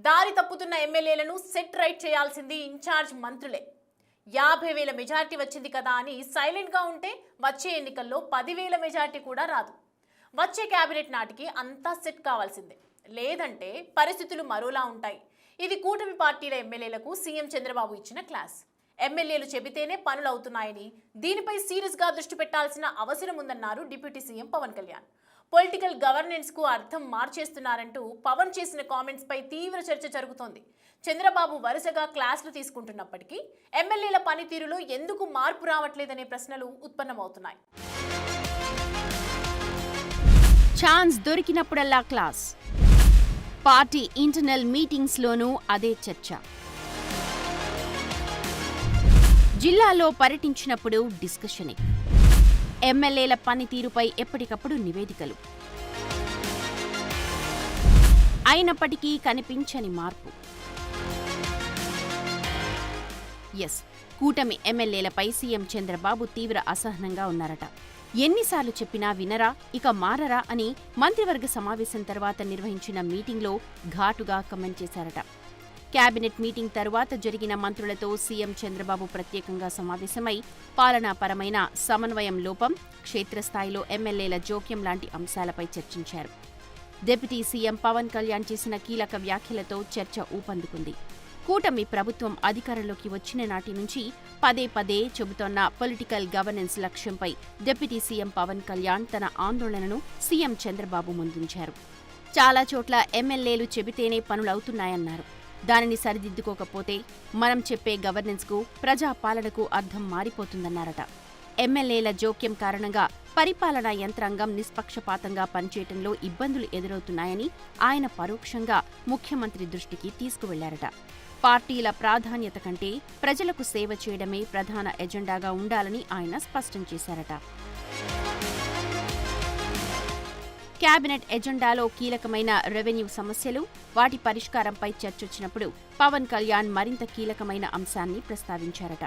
దారి తప్పుతున్న ఎమ్మెల్యేలను set right చేయాల్సింది ఇన్ఛార్జ్ మంత్రులే. 50,000 మెజార్టీ వచ్చింది కదా అని సైలెంట్గా ఉంటే వచ్చే ఎన్నికల్లో 10,000 మెజార్టీ కూడా రాదు. వచ్చే కేబినెట్ నాటికి అంతా సెట్ కావాల్సిందే, లేదంటే పరిస్థితులు మరోలా ఉంటాయి. ఇది కూటమి పార్టీల ఎమ్మెల్యేలకు సీఎం చంద్రబాబు ఇచ్చిన క్లాస్. ఎమ్మెల్యేలు చెబితేనే పనులు అవుతున్నాయని, దీనిపై సీరియస్గా దృష్టి పెట్టాల్సిన అవసరం ఉందన్నారు deputy CM Pawan Kalyan. Political governance కు అర్థం మార్చేస్తున్నారంటూ పవన్ చేసిన కామెంట్స్ పై తీవ్ర చర్చ జరుగుతోంది. చంద్రబాబు వరుసగా క్లాసులు తీసుకుంటున్నప్పటికీ ఎమ్మెల్యేల పనితీరులో ఎందుకు మార్పు రావట్లేదనే ప్రశ్నలు ఉత్పన్నమవుతున్నాయి. ఛాన్స్ దొరికినప్పుడల్లా క్లాస్. పార్టీ ఇంటర్నల్ మీటింగ్స్ లోనూ అదే చర్చ. జిల్లాలో పర్యటించినప్పుడు డిస్కషనే. ఎమ్మెల్యేల పనితీరుపై ఎప్పటికప్పుడు నివేదికలు. అయినప్పటికీ కనిపించని మార్పు. కూటమి ఎమ్మెల్యేలపై సీఎం చంద్రబాబు తీవ్ర అసహనంగా ఉన్నారట. ఎన్నిసార్లు చెప్పినా వినరా, ఇక మారరా అని మంత్రివర్గ సమావేశం తర్వాత నిర్వహించిన మీటింగ్లో ఘాటుగా కమెంట్ చేశారట. కేబినెట్ మీటింగ్ తరువాత జరిగిన మంత్రులతో సీఎం చంద్రబాబు ప్రత్యేకంగా సమావేశమై పాలనాపరమైన సమన్వయం లోపం, క్షేత్రస్థాయిలో ఎమ్మెల్యేల జోక్యం లాంటి అంశాలపై చర్చించారు. డిప్యూటీ సీఎం పవన్ కళ్యాణ్ చేసిన కీలక వ్యాఖ్యలతో చర్చ ఊపందుకుంది. కూటమి ప్రభుత్వం అధికారంలోకి వచ్చిన నాటి నుంచి పదే పదే చెబుతోన్న పొలిటికల్ గవర్నెన్స్ లక్ష్యంపై డిప్యూటీ సీఎం పవన్ కళ్యాణ్ తన ఆందోళనను సీఎం చంద్రబాబు ముందుంచారు. చాలా చోట్ల ఎమ్మెల్యేలు చెబితేనే పనులవుతున్నాయన్నారు. దానిని సరిదిద్దుకోకపోతే మనం చెప్పే గవర్నెన్స్కు, ప్రజాపాలనకు అర్థం మారిపోతుందన్నారట. ఎమ్మెల్యేల జోక్యం కారణంగా పరిపాలనా యంత్రాంగం నిష్పక్షపాతంగా పనిచేయటంలో ఇబ్బందులు ఎదురవుతున్నాయని ఆయన పరోక్షంగా ముఖ్యమంత్రి దృష్టికి తీసుకువెళ్లారట. పార్టీల ప్రాధాన్యత కంటే ప్రజలకు సేవ చేయడమే ప్రధాన ఎజెండాగా ఉండాలని ఆయన స్పష్టం చేశారట. కేబినెట్ ఎజెండాలో కీలకమైన రెవెన్యూ సమస్యలు, వాటి పరిష్కారంపై చర్చొచ్చినప్పుడు పవన్ కళ్యాణ్ మరింత కీలకమైన అంశాన్ని ప్రస్తావించారట.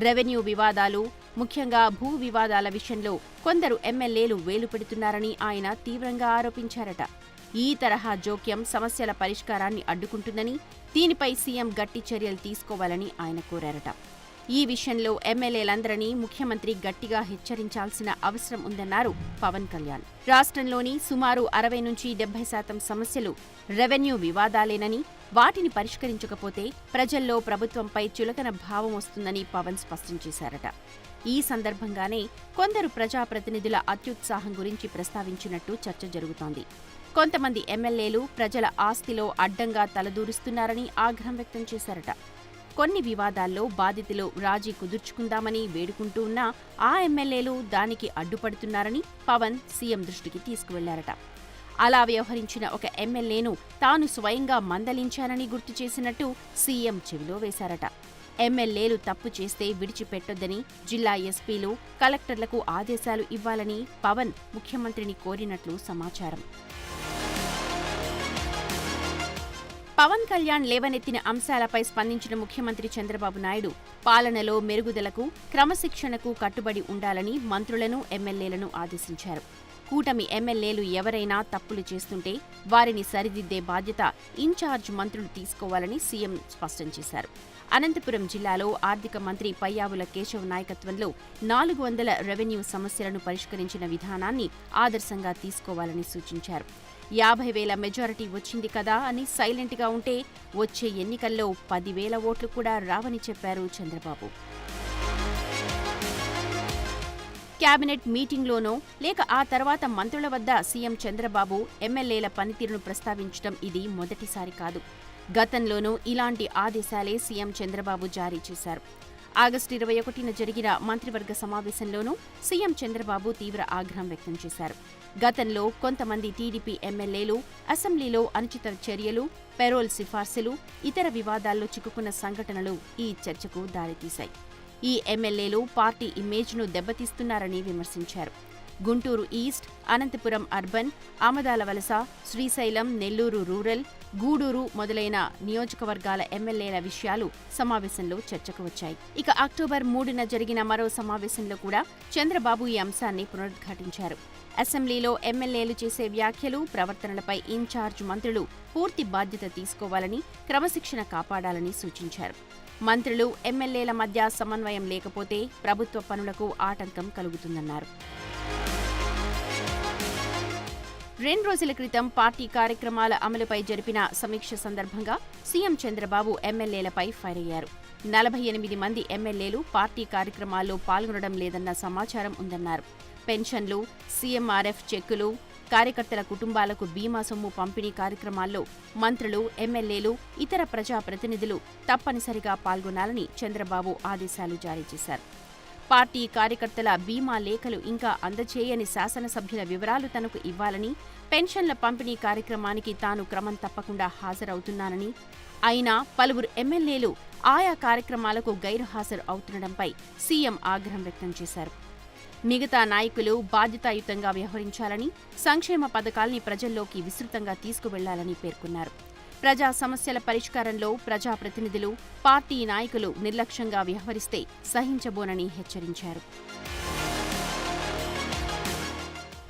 రెవెన్యూ వివాదాలు, ముఖ్యంగా భూ వివాదాల విషయంలో కొందరు ఎమ్మెల్యేలు వేలు పెడుతున్నారని ఆయన తీవ్రంగా ఆరోపించారట. ఈ తరహా జోక్యం సమస్యల పరిష్కారాన్ని అడ్డుకుంటుందని, దీనిపై సీఎం గట్టి చర్యలు తీసుకోవాలని ఆయన కోరారట. ఈ విషయంలో ఎమ్మెల్యేలందరినీ ముఖ్యమంత్రి గట్టిగా హెచ్చరించాల్సిన అవసరం ఉందన్నారు పవన్ కళ్యాణ్. రాష్ట్రంలోని సుమారు 60-70% సమస్యలు రెవెన్యూ వివాదాలేనని, వాటిని పరిష్కరించకపోతే ప్రజల్లో ప్రభుత్వంపై చులకన భావం వస్తుందని పవన్ స్పష్టం చేశారట. ఈ సందర్భంగానే కొందరు ప్రజాప్రతినిధుల అత్యుత్సాహం గురించి ప్రస్తావించినట్టు చర్చ జరుగుతోంది. కొంతమంది ఎమ్మెల్యేలు ప్రజల ఆస్తిలో అడ్డంగా తలదూరుస్తున్నారని ఆగ్రహం వ్యక్తం చేశారట. కొన్ని వివాదాల్లో బాధితులు రాజీ కుదుర్చుకుందామని వేడుకుంటూ ఉన్నా ఆ ఎమ్మెల్యేలు దానికి అడ్డుపడుతున్నారని పవన్ సీఎం దృష్టికి తీసుకువెళ్లారట. అలా వ్యవహరించిన ఒక ఎమ్మెల్యేను తాను స్వయంగా మందలించానని గుర్తు చేసినట్టు సీఎం చెవిలో వేశారట. ఎమ్మెల్యేలు తప్పు చేస్తే విడిచిపెట్టొద్దని జిల్లా ఎస్పీలు, కలెక్టర్లకు ఆదేశాలు ఇవ్వాలని పవన్ ముఖ్యమంత్రిని కోరినట్లు సమాచారం. పవన్ కళ్యాణ్ లేవనెత్తిన అంశాలపై స్పందించిన ముఖ్యమంత్రి చంద్రబాబు నాయుడు పాలనలో మెరుగుదలకు, క్రమశిక్షణకు కట్టుబడి ఉండాలని మంత్రులను, ఎమ్మెల్యేలను ఆదేశించారు. కూటమి ఎమ్మెల్యేలు ఎవరైనా తప్పులు చేస్తుంటే వారిని సరిదిద్దే బాధ్యత ఇన్ఛార్జ్ మంత్రులు తీసుకోవాలని సీఎం స్పష్టం చేశారు. అనంతపురం జిల్లాలో ఆర్థిక మంత్రి పయ్యావుల కేశవ్ నాయకత్వంలో 400 రెవెన్యూ సమస్యలను పరిష్కరించిన విధానాన్ని ఆదర్శంగా తీసుకోవాలని సూచించారు. 50,000 మెజారిటీ వచ్చింది కదా అని సైలెంట్గా ఉంటే వచ్చే ఎన్నికల్లో 10,000 ఓట్లు కూడా రావని చెప్పారు చంద్రబాబు. కేబినెట్ మీటింగ్లోనో లేక ఆ తర్వాత మంత్రుల వద్ద సీఎం చంద్రబాబు ఎమ్మెల్యేల పనితీరును ప్రస్తావించడం ఇది మొదటిసారి కాదు. గతంలోనూ ఇలాంటి ఆదేశాలే సీఎం చంద్రబాబు జారీ చేశారు. ఆగస్టు 21న జరిగిన మంత్రివర్గ సమావేశంలోనూ సీఎం చంద్రబాబు తీవ్ర ఆగ్రహం వ్యక్తం చేశారు. గతంలో కొంతమంది టీడీపీ ఎమ్మెల్యేలు అసెంబ్లీలో అనుచిత చర్యలు, పెరోల్ సిఫార్సులు, ఇతర వివాదాల్లో చిక్కుకున్న సంఘటనలు ఈ చర్చకు దారితీశాయి. ఈ ఎమ్మెల్యేలు పార్టీ ఇమేజ్ను దెబ్బతీస్తున్నారని విమర్శించారు. గుంటూరు ఈస్ట్, అనంతపురం అర్బన్, ఆమదాల వలస, శ్రీశైలం, నెల్లూరు రూరల్, గూడూరు మొదలైన నియోజకవర్గాల ఎమ్మెల్యేల విషయాలు సమావేశంలో చర్చకు వచ్చాయి. ఇక అక్టోబర్ 3న జరిగిన మరో సమావేశంలో కూడా చంద్రబాబు ఈ అంశాన్ని పునరుద్ఘాటించారు. అసెంబ్లీలో ఎమ్మెల్యేలు చేసే వ్యాఖ్యలు, ప్రవర్తనలపై ఇన్ఛార్జ్ మంత్రులు పూర్తి బాధ్యత తీసుకోవాలని, క్రమశిక్షణ కాపాడాలని సూచించారు. మంత్రులు, ఎమ్మెల్యేల మధ్య సమన్వయం లేకపోతే ప్రభుత్వ పనులకు ఆటంకం కలుగుతుందన్నారు. 2 రోజుల క్రితం పార్టీ కార్యక్రమాల అమలుపై జరిపిన సమీక్ష సందర్భంగా సీఎం చంద్రబాబు ఎమ్మెల్యేలపై ఫైర్ అయ్యారు. 48 మంది ఎమ్మెల్యేలు పార్టీ కార్యక్రమాల్లో పాల్గొనడం లేదన్న సమాచారం ఉందన్నారు. పెన్షన్లు, సీఎంఆర్ఎఫ్ చెక్కులు, కార్యకర్తల కుటుంబాలకు బీమా సొమ్ము పంపిణీ కార్యక్రమాల్లో మంత్రులు, ఎమ్మెల్యేలు, ఇతర ప్రజాప్రతినిధులు తప్పనిసరిగా పాల్గొనాలని చంద్రబాబు ఆదేశాలు జారీ చేశారు. పార్టీ కార్యకర్తల బీమా లేఖలు ఇంకా అందజేయని శాసనసభ్యుల వివరాలు తనకు ఇవ్వాలని, పెన్షన్ల పంపిణీ కార్యక్రమానికి తాను క్రమం తప్పకుండా హాజరవుతున్నానని, అయినా పలువురు ఎమ్మెల్యేలు ఆయా కార్యక్రమాలకు గైర్హాజరు అవుతుండటంపై సీఎం ఆగ్రహం వ్యక్తం చేశారు. మిగతా నాయకులు బాధ్యతాయుతంగా వ్యవహరించాలని, సంక్షేమ పథకాల్ని ప్రజల్లోకి విస్తృతంగా తీసుకువెళ్లాలని పేర్కొన్నారు. ప్రజా సమస్యల పరిష్కారంలో ప్రజాప్రతినిధులు, పార్టీ నాయకులు నిర్లక్ష్యంగా వ్యవహరిస్తే సహించబోనని హెచ్చరించారు.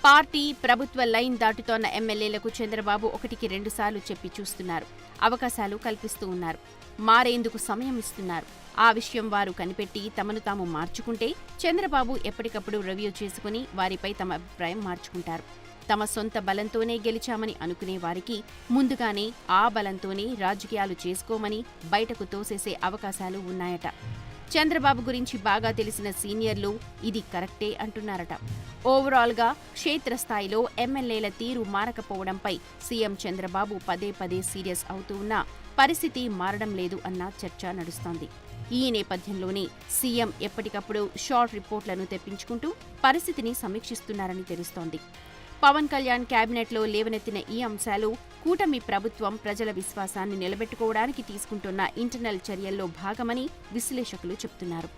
పార్టీ, ప్రభుత్వ లైన్ దాటుతోన్న ఎమ్మెల్యేలకు చంద్రబాబు 1కి 2 సార్లు చెప్పి చూస్తున్నారు. అవకాశాలు కల్పిస్తూ ఉన్నారు. మారేందుకు సమయం ఇస్తున్నారు. ఆ విషయం వారు కనిపెట్టి తమను తాము మార్చుకుంటే చంద్రబాబు ఎప్పటికప్పుడు రివ్యూ చేసుకుని వారిపై తమ అభిప్రాయం మార్చుకుంటారు. తమ సొంత బలంతోనే గెలిచామని అనుకునే వారికి ముందుగానే ఆ బలంతోనే రాజకీయాలు చేసుకోమని బయటకు తోసేసే అవకాశాలు ఉన్నాయట. చంద్రబాబు గురించి బాగా తెలిసిన సీనియర్లు ఇది కరెక్టే అంటున్నారట. ఓవరాల్గా క్షేత్రస్థాయిలో ఎమ్మెల్యేల తీరు మారకపోవడంపై సీఎం చంద్రబాబు పదే పదే సీరియస్ అవుతూ ఉన్నా పరిస్థితి మారడం లేదు అన్న చర్చ నడుస్తోంది. ఈ నేపథ్యంలోనే సీఎం ఎప్పటికప్పుడు షార్ట్ రిపోర్ట్లను తెప్పించుకుంటూ పరిస్థితిని సమీక్షిస్తున్నారని తెలుస్తోంది. పవన్ కళ్యాణ్ కేబినెట్లో లేవనెత్తిన ఈ అంశాలు కూటమి ప్రభుత్వం ప్రజల విశ్వాసాన్ని నిలబెట్టుకోవడానికి తీసుకుంటున్న ఇంటర్నల్ చర్యల్లో భాగమని విశ్లేషకులు చెబుతున్నారు.